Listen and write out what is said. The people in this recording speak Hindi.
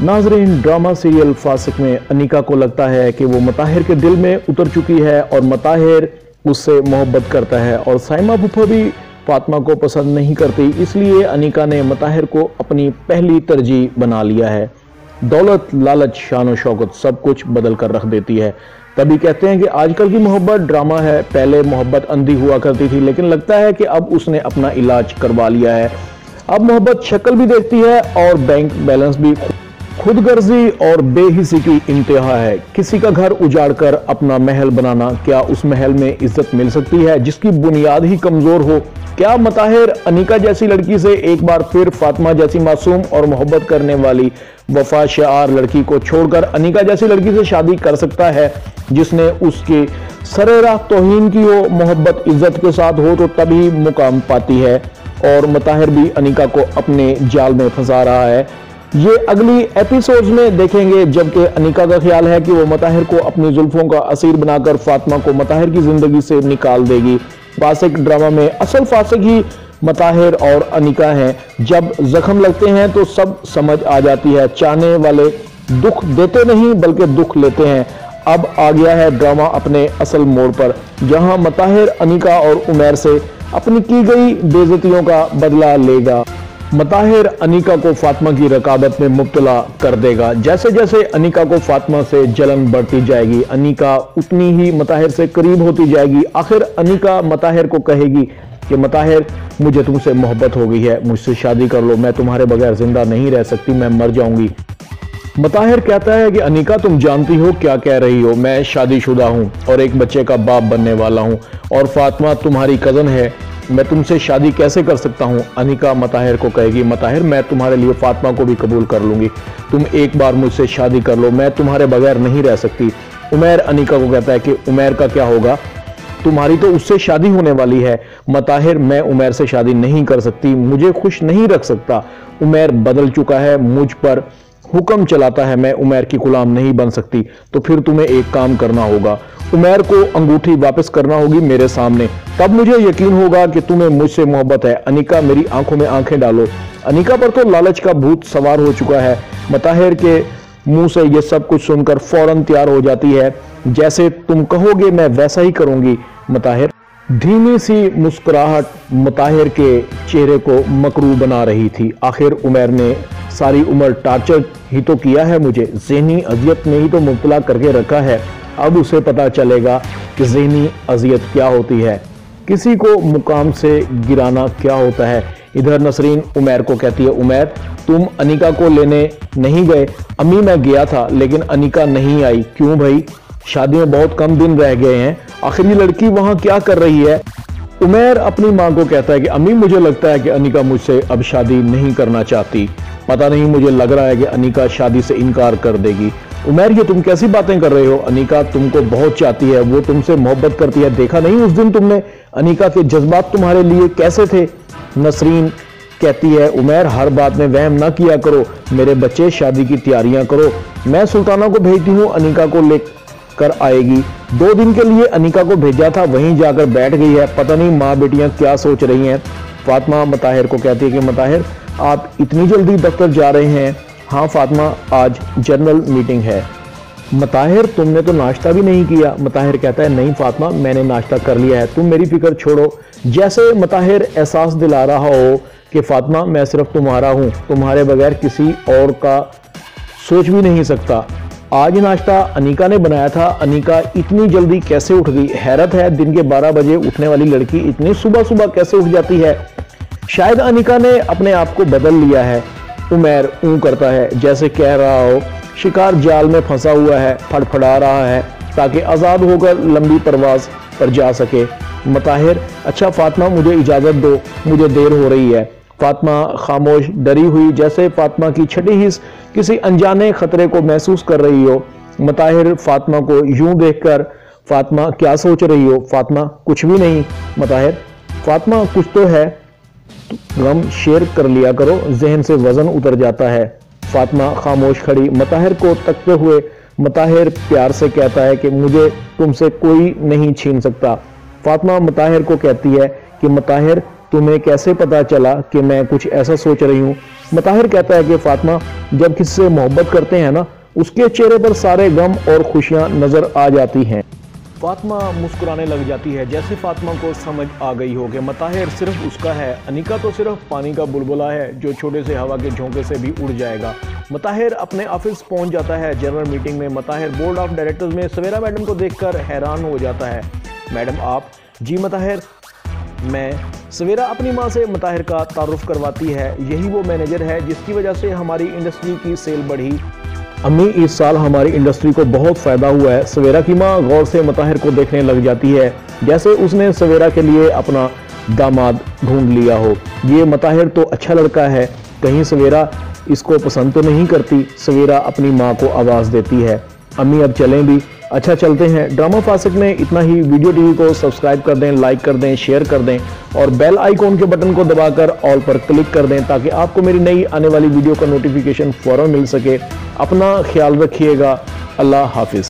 नाजरीन, ड्रामा सीरियल फासिक में अनीका को लगता है कि वो मताहिर के दिल में उतर चुकी है और मताहिर उससे मोहब्बत करता है और साइमा फूफा भी फातिमा को पसंद नहीं करती, इसलिए अनीका ने मताहिर को अपनी पहली तरजीह बना लिया है। दौलत, लालच, शान और शौकत सब कुछ बदल कर रख देती है। तभी कहते हैं कि आजकल की मोहब्बत ड्रामा है। पहले मोहब्बत अंधी हुआ करती थी, लेकिन लगता है कि अब उसने अपना इलाज करवा लिया है। अब मोहब्बत शक्ल भी देखती है और बैंक बैलेंस भी। खुदगर्जी और बेहिसी की इंतहा है। किसी का घर उजाड़कर अपना महल बनाना, क्या उस महल में इज्जत मिल सकती है जिसकी बुनियाद ही कमजोर हो? क्या मताहिर अनीका जैसी लड़की से एक बार फिर फातिमा जैसी मासूम और मोहब्बत करने वाली वफा शार लड़की को छोड़कर अनीका जैसी लड़की से शादी कर सकता है जिसने उसके सरेराह तौहीन की हो? मोहब्बत इज्जत के साथ हो तो तभी मुकाम पाती है और मताहिर भी अनीका को अपने जाल में फंसा रहा है। ये अगली एपिसोड्स में देखेंगे, जबकि अनीका का ख्याल है कि वो मताहिर को अपनी जुल्फों का असीर बनाकर फातिमा को मताहिर की जिंदगी से निकाल देगी। फासिक ड्रामा में असल फासिक ही मताहिर और अनीका हैं। जब जख्म लगते हैं तो सब समझ आ जाती है। चाहने वाले दुख देते नहीं बल्कि दुख लेते हैं। अब आ गया है ड्रामा अपने असल मोड़ पर, जहां मताहिर अनीका और उमैर से अपनी की गई बेइज्जतियों का बदला लेगा। मताहिर अनीका को फातिमा की रकाबत में मुब्तला कर देगा। जैसे जैसे अनीका को फातिमा से जलन बढ़ती जाएगी, अनीका उतनी ही मताहिर से करीब होती जाएगी। आखिर अनीका मताहिर को कहेगी कि मताहिर, मुझे तुमसे मोहब्बत हो गई है, मुझसे शादी कर लो, मैं तुम्हारे बगैर जिंदा नहीं रह सकती, मैं मर जाऊंगी। मताहिर कहता है कि अनीका, तुम जानती हो क्या कह रही हो, मैं शादीशुदा हूँ और एक बच्चे का बाप बनने वाला हूँ और फातिमा तुम्हारी कज़न है, मैं तुमसे शादी कैसे कर सकता हूँ? अनीका मताहिर को कहेगी, मताहिर, मैं तुम्हारे लिए फातिमा को भी कबूल कर लूंगी, तुम एक बार मुझसे शादी कर लो, मैं तुम्हारे बगैर नहीं रह सकती। उमैर अनीका को कहता है कि उमैर का क्या होगा, तुम्हारी तो उससे शादी होने वाली है। मताहिर, मैं उमैर से शादी नहीं कर सकती, मुझे खुश नहीं रख सकता, उमैर बदल चुका है, मुझ पर हुक्म चलाता है, मैं उमैर की गुलाम नहीं बन सकती। तो फिर तुम्हें एक काम करना होगा, उमैर को अंगूठी वापस करना होगी मेरे सामने, तब मुझे यकीन होगा कि तुम्हें मुझसे मोहब्बत है। अनीका, मेरी आंखों में आंखें डालो। अनीका पर तो लालच का भूत सवार हो चुका है। मताहिर के मुंह से ये सब कुछ सुनकर फौरन तैयार हो जाती है। जैसे तुम कहोगे मैं वैसा ही करूंगी। मताहिर, धीमी सी मुस्कुराहट मताहिर के चेहरे को मकरू बना रही थी। आखिर उमैर ने सारी उम्र टार्चर ही तो किया है, मुझे ज़हनी अजियत में ही तो मुब्तला करके रखा है। अब उसे पता चलेगा कि ज़हनी अजियत क्या होती है, किसी को मुकाम से गिराना क्या होता है। इधर नसरीन उमैर को कहती है, उमैर, तुम अनीका को लेने नहीं गए? अम्मी, मैं गया था लेकिन अनीका नहीं आई। क्यों भाई? शादी में बहुत कम दिन रह गए हैं, आखिर ये लड़की वहां क्या कर रही है? उमैर अपनी मां को कहता है कि अम्मी, मुझे लगता है कि अनीका मुझसे अब शादी नहीं करना चाहती, पता नहीं, मुझे लग रहा है कि अनीका शादी से इनकार कर देगी। उमैर, ये तुम कैसी बातें कर रहे हो? अनीका तुमको बहुत चाहती है, वो तुमसे मोहब्बत करती है, देखा नहीं उस दिन तुमने अनीका के जज्बात तुम्हारे लिए कैसे थे? नसरीन कहती है, उमैर, हर बात में वहम ना किया करो, मेरे बच्चे, शादी की तैयारियां करो, मैं सुल्ताना को भेजती हूँ, अनीका को लेकर आएगी। 2 दिन के लिए अनीका को भेजा था, वहीं जाकर बैठ गई है, पता नहीं माँ बेटियां क्या सोच रही हैं। फातिमा मताहिर को कहती है कि मताहिर, आप इतनी जल्दी दफ्तर जा रहे हैं? हाँ फातिमा, आज जनरल मीटिंग है। मताहिर, तुमने तो नाश्ता भी नहीं किया। मताहिर कहता है, नहीं फातिमा, मैंने नाश्ता कर लिया है, तुम मेरी फिक्र छोड़ो। जैसे मताहिर एहसास दिला रहा हो कि फातिमा, मैं सिर्फ तुम्हारा हूँ, तुम्हारे बगैर किसी और का सोच भी नहीं सकता। आज नाश्ता अनीका ने बनाया था, अनीका इतनी जल्दी कैसे उठ गई? हैरत है, दिन के 12 बजे उठने वाली लड़की इतनी सुबह सुबह कैसे उठ जाती है? शायद अनीका ने अपने आप को बदल लिया है। उमैर ऊं करता है, जैसे कह रहा हो शिकार जाल में फंसा हुआ है, फड़फड़ा रहा है ताकि आज़ाद होकर लंबी परवाज पर जा सके। मताहिर, अच्छा फातिमा, मुझे इजाज़त दो, मुझे देर हो रही है। फातिमा खामोश, डरी हुई, जैसे फातिमा की छठी हिस्स किसी अनजाने खतरे को महसूस कर रही हो। मताहिर फातिमा को यूं देखकर, फातिमा क्या सोच रही हो? फातिमा, कुछ भी नहीं। मताहिर, फातिमा, कुछ तो है, गम शेयर कर लिया करो, जहन से वजन उतर जाता है। फातिमा खामोश खड़ी, मताहिर को तकते हुए। मताहिर प्यार से कहता है कि मुझे तुमसे कोई नहीं छीन सकता। फातिमा मताहिर को कहती है कि मताहिर, तुम्हें कैसे पता चला कि मैं कुछ ऐसा सोच रही हूँ? मताहिर कहता है कि फातिमा जब किसी से मोहब्बत करते हैं ना, उसके चेहरे पर सारे गम और खुशियां नजर आ जाती हैं। फातिमा मुस्कुराने लग जाती है, जैसे फातिमा को समझ आ गई हो कि मताहिर सिर्फ उसका है, अनिका तो सिर्फ पानी का बुलबुला है जो छोटे से हवा के झोंके से भी उड़ जाएगा। मताहिर अपने ऑफिस पहुंच जाता है। जनरल मीटिंग में मताहिर बोर्ड ऑफ डायरेक्टर्स में सवेरा मैडम को देखकर हैरान हो जाता है। मैडम आप? जी मताहिर, मैं। सवेरा अपनी माँ से मताहिर का तारुफ करवाती है। यही वो मैनेजर है जिसकी वजह से हमारी इंडस्ट्री की सेल बढ़ी। अम्मी इस साल हमारी इंडस्ट्री को बहुत फायदा हुआ है। सवेरा की माँ गौर से मताहिर को देखने लग जाती है, जैसे उसने सवेरा के लिए अपना दामाद ढूंढ लिया हो। ये मताहिर तो अच्छा लड़का है, कहीं सवेरा इसको पसंद तो नहीं करती। सवेरा अपनी माँ को आवाज़ देती है, अम्मी अब चलें भी? अच्छा चलते हैं। ड्रामा फासिक में इतना ही। वीडियो टीवी को सब्सक्राइब कर दें, लाइक कर दें, शेयर कर दें और बेल आइकॉन के बटन को दबाकर ऑल पर क्लिक कर दें ताकि आपको मेरी नई आने वाली वीडियो का नोटिफिकेशन फौरन मिल सके। अपना ख्याल रखिएगा। अल्लाह हाफिज।